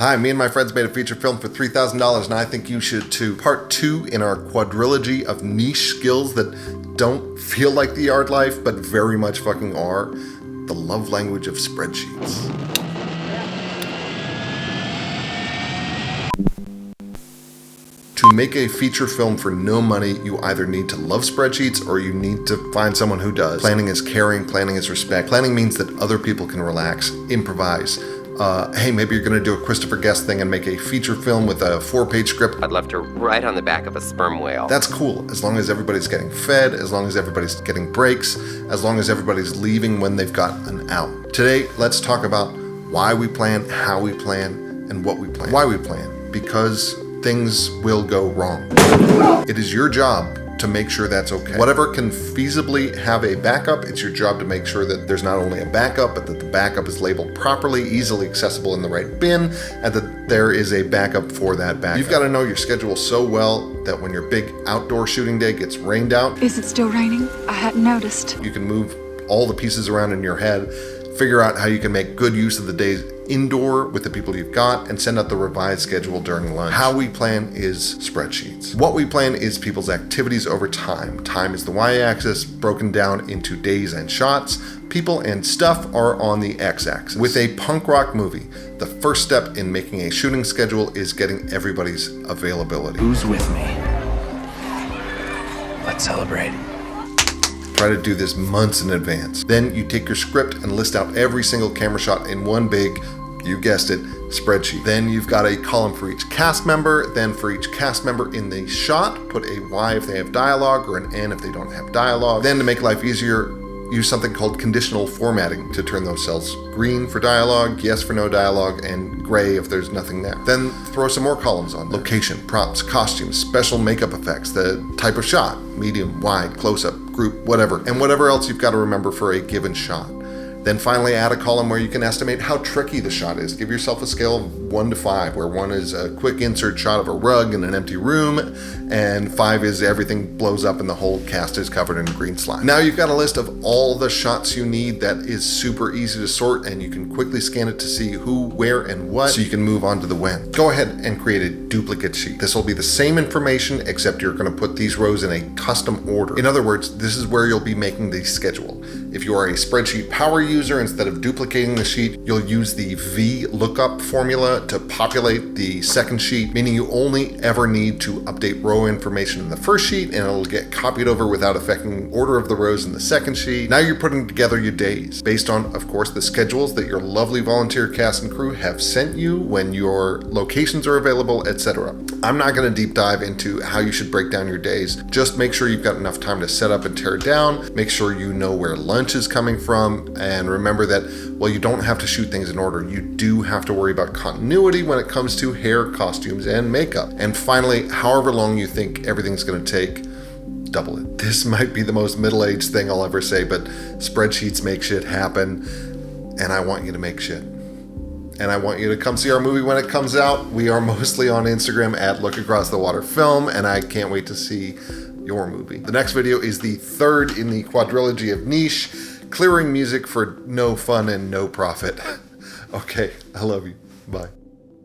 Hi, me and my friends made a feature film for $3,000 and I think you should too. Part 2 in our quadrilogy of niche skills that don't feel like the art life, but very much fucking are. The love language of spreadsheets. To make a feature film for no money, you either need to love spreadsheets or you need to find someone who does. Planning is caring, planning is respect. Planning means that other people can relax, improvise. Hey, maybe you're gonna do a Christopher Guest thing and make a feature film with a 4-page script. I'd love to ride on the back of a sperm whale. That's cool, as long as everybody's getting fed, as long as everybody's getting breaks, as long as everybody's leaving when they've got an out. Today, let's talk about why we plan, how we plan, and what we plan. Why we plan, because things will go wrong. It is your job to make sure that's okay. Whatever can feasibly have a backup, it's your job to make sure that there's not only a backup, but that the backup is labeled properly, easily accessible in the right bin, and that there is a backup for that backup. You've got to know your schedule so well that when your big outdoor shooting day gets rained out... Is it still raining? I hadn't noticed. You can move all the pieces around in your head, figure out how you can make good use of the days indoor with the people you've got, and send out the revised schedule during lunch. How we plan is spreadsheets. What we plan is people's activities over time. Time is the y-axis, broken down into days and shots. People and stuff are on the x-axis. With a punk rock movie, the first step in making a shooting schedule is getting everybody's availability. Who's with me? Let's celebrate. Try to do this months in advance. Then you take your script and list out every single camera shot in one big, you guessed it, spreadsheet. Then you've got a column for each cast member. Then for each cast member in the shot, put a Y if they have dialogue or an N if they don't have dialogue. Then to make life easier, use something called conditional formatting to turn those cells green for dialogue, yes for no dialogue, and gray if there's nothing there. Then throw some more columns on there. Location, props, costumes, special makeup effects, the type of shot, medium, wide, close-up, group, whatever, and whatever else you've got to remember for a given shot. Then finally add a column where you can estimate how tricky the shot is. Give yourself a scale of 1 to 5, where 1 is a quick insert shot of a rug in an empty room, and 5 is everything blows up and the whole cast is covered in green slime. Now you've got a list of all the shots you need that is super easy to sort, and you can quickly scan it to see who, where, and what, so you can move on to the when. Go ahead and create a duplicate sheet. This will be the same information, except you're gonna put these rows in a custom order. In other words, this is where you'll be making the schedule. If you are a spreadsheet power user, instead of duplicating the sheet, you'll use the VLOOKUP formula to populate the second sheet, meaning you only ever need to update row information in the first sheet and it'll get copied over without affecting order of the rows in the second sheet. Now you're putting together your days based on, of course, the schedules that your lovely volunteer cast and crew have sent you, when your locations are available, etc. I'm not going to deep dive into how you should break down your days. Just make sure you've got enough time to set up and tear down, make sure you know where lunch is coming from, and remember that while you don't have to shoot things in order, you do have to worry about continuity when it comes to hair, costumes, and makeup. And finally, however long you think everything's going to take, double it. This might be the most middle-aged thing I'll ever say, but spreadsheets make shit happen, and I want you to make shit. And I want you to come see our movie when it comes out. We are mostly on Instagram at Look Across the Water Film, and I can't wait to see your movie. The next video is the third in the quadrilogy of niche, clearing music for no fun and no profit. Okay, I love you. Bye.